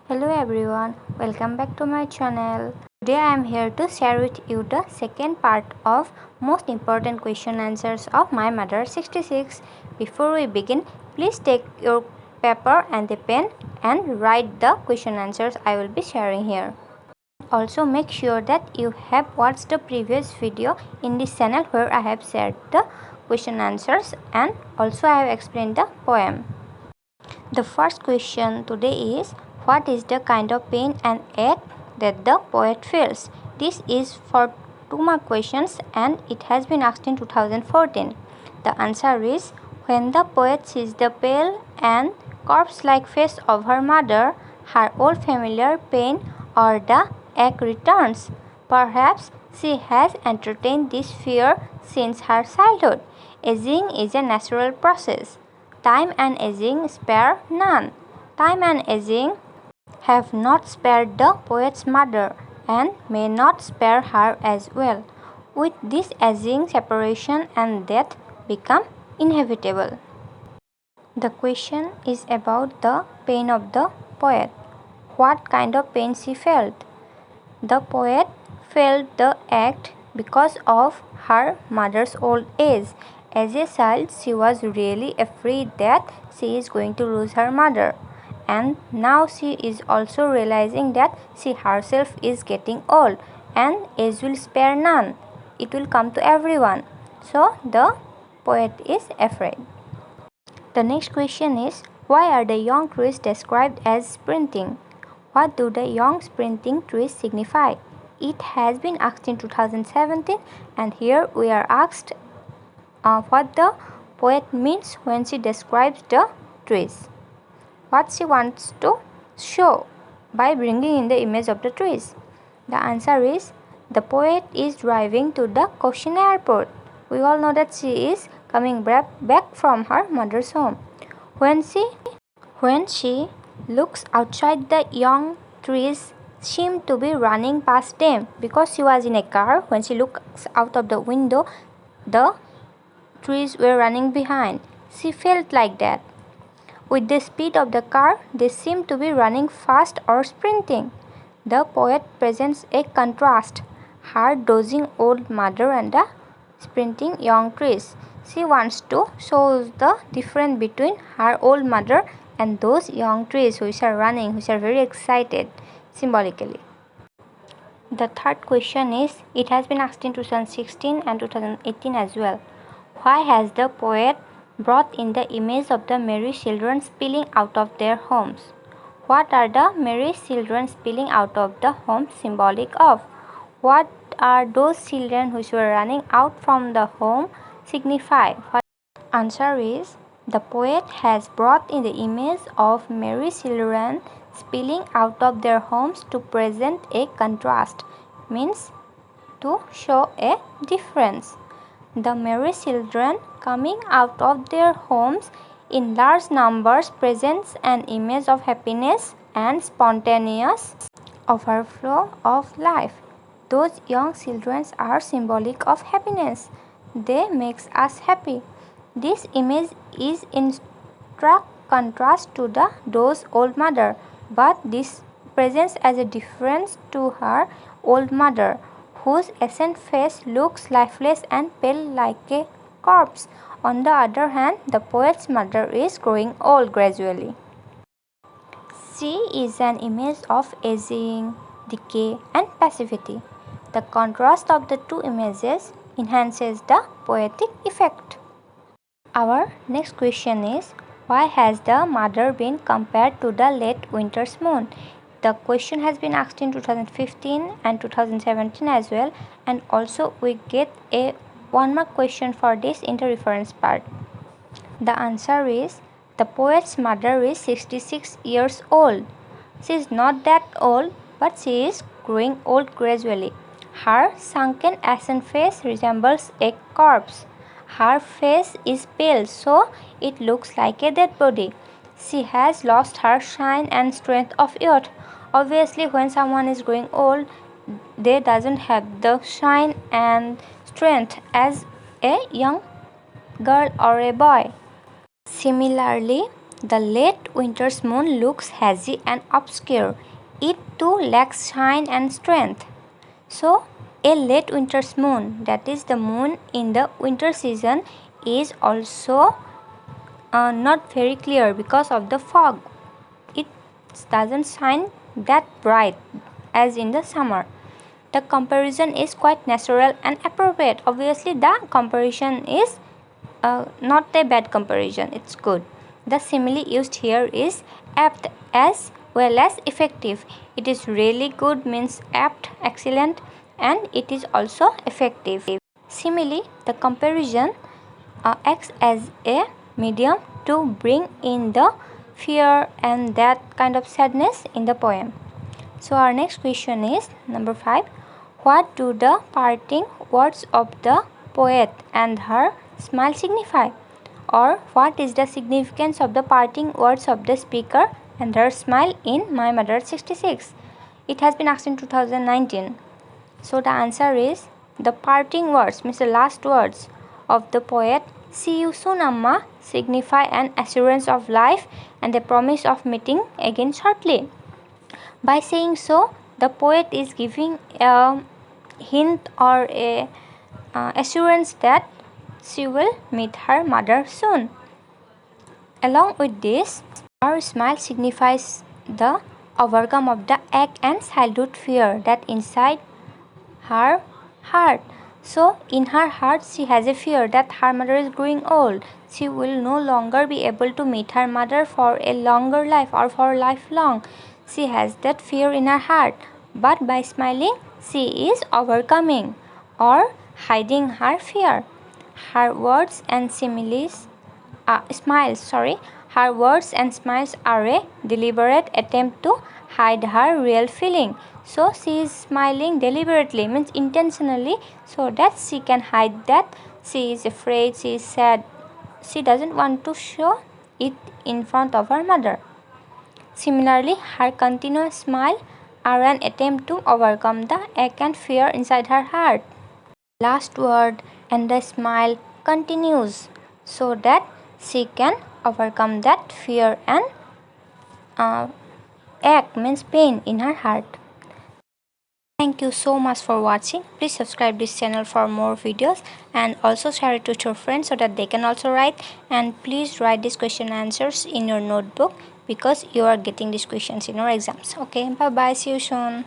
Hello everyone, welcome back to my channel. Today I am here to share with you the second part of most important question answers of My Mother 66. Before we begin, please take your paper and the pen and write the question answers I will be sharing here. Also make sure that you have watched the previous video in this channel where I have shared the question answers and also I have explained the poem. The first question today is, what is the kind of pain and ache that the poet feels? This is for 2 mark questions and it has been asked in 2014. The answer is, when the poet sees the pale and corpse-like face of her mother, her old familiar pain or the ache returns. Perhaps she has entertained this fear since her childhood. Aging is a natural process. Time and aging spare none. Time and aging have not spared the poet's mother and may not spare her as well. With this aging, separation and death become inevitable. The question is about the pain of the poet. What kind of pain she felt? The poet felt the ache because of her mother's old age. As a child, she was really afraid that she is going to lose her mother. And now she is also realizing that she herself is getting old and age will spare none. It will come to everyone. So the poet is afraid. The next question is, why are the young trees described as sprinting? What do the young sprinting trees signify? It has been asked in 2017 and here we are asked what the poet means when she describes the trees. What she wants to show by bringing in the image of the trees. The answer is, the poet is driving to the Cochin airport. We all know that she is coming back from her mother's home. When she looks outside, the young trees seem to be running past them. Because she was in a car, when she looks out of the window, the trees were running behind. She felt like that. With the speed of the car, they seem to be running fast or sprinting. The poet presents a contrast, her dozing old mother and the sprinting young trees. She wants to show the difference between her old mother and those young trees which are running, which are very excited, symbolically. The third question is, it has been asked in 2016 and 2018 as well. Why has the poet brought in the image of the merry children spilling out of their homes? What are the merry children spilling out of the home symbolic of? What are those children which were running out from the home signify? Answer is, the poet has brought in the image of merry children spilling out of their homes to present a contrast, means to show a difference. The merry children coming out of their homes in large numbers presents an image of happiness and spontaneous overflow of life. Those young children are symbolic of happiness. They make us happy. This image is in stark contrast to those old mother, but this presents as a difference to her old mother, whose ancient face looks lifeless and pale like a corpse. On the other hand, the poet's mother is growing old gradually. She is an image of aging, decay, and passivity. The contrast of the two images enhances the poetic effect. Our next question is, why has the mother been compared to the late winter's moon? The question has been asked in 2015 and 2017 as well, and also we get a 1-mark question for this in the reference part. The answer is, the poet's mother is 66 years old. She is not that old, but she is growing old gradually. Her sunken ashen face resembles a corpse. Her face is pale, so it looks like a dead body. She has lost her shine and strength of youth. Obviously, when someone is growing old, they doesn't have the shine and strength as a young girl or a boy. Similarly, The late winter's moon looks hazy and obscure. It too lacks shine and strength. So, a late winter's moon, that is the moon in the winter season, is also not very clear because of the fog. It doesn't shine that bright as in the summer. The comparison is quite natural and appropriate. Obviously, the comparison is not a bad comparison, it's good. The simile used here is apt as well as effective. It is really good means apt, excellent, and it is also effective. Simile, the comparison acts as a medium to bring in the fear and that kind of sadness in the poem. So our next question is number 5. What do the parting words of the poet and her smile signify? Or what is the significance of the parting words of the speaker and her smile in My Mother 66? It has been asked in 2019. So the answer is the parting words means the last words of the poet, "See you soon, Amma," signify an assurance of life and a promise of meeting again shortly. By saying so, the poet is giving a hint or a assurance that she will meet her mother soon. Along with this, her smile signifies the overcome of the ache and childhood fear that inside her heart. So, in her heart, she has a fear that her mother is growing old. She will no longer be able to meet her mother for a longer life or for lifelong. She has that fear in her heart, but by smiling, she is overcoming or hiding her fear. Her words and her words and smiles are a deliberate attempt to hide her real feeling. So she is smiling deliberately, means intentionally, so that she can hide that she is afraid, she is sad. She doesn't want to show it in front of her mother. Similarly, her continuous smile are an attempt to overcome the ache and fear inside her heart. Last word and the smile continues so that she can overcome that fear and ache means pain in her heart. Thank you so much for watching. Please subscribe this channel for more videos and also share it with your friends so that they can also write, and please write these question answers in your notebook because you are getting these questions in your exams. Okay, bye bye, see you soon.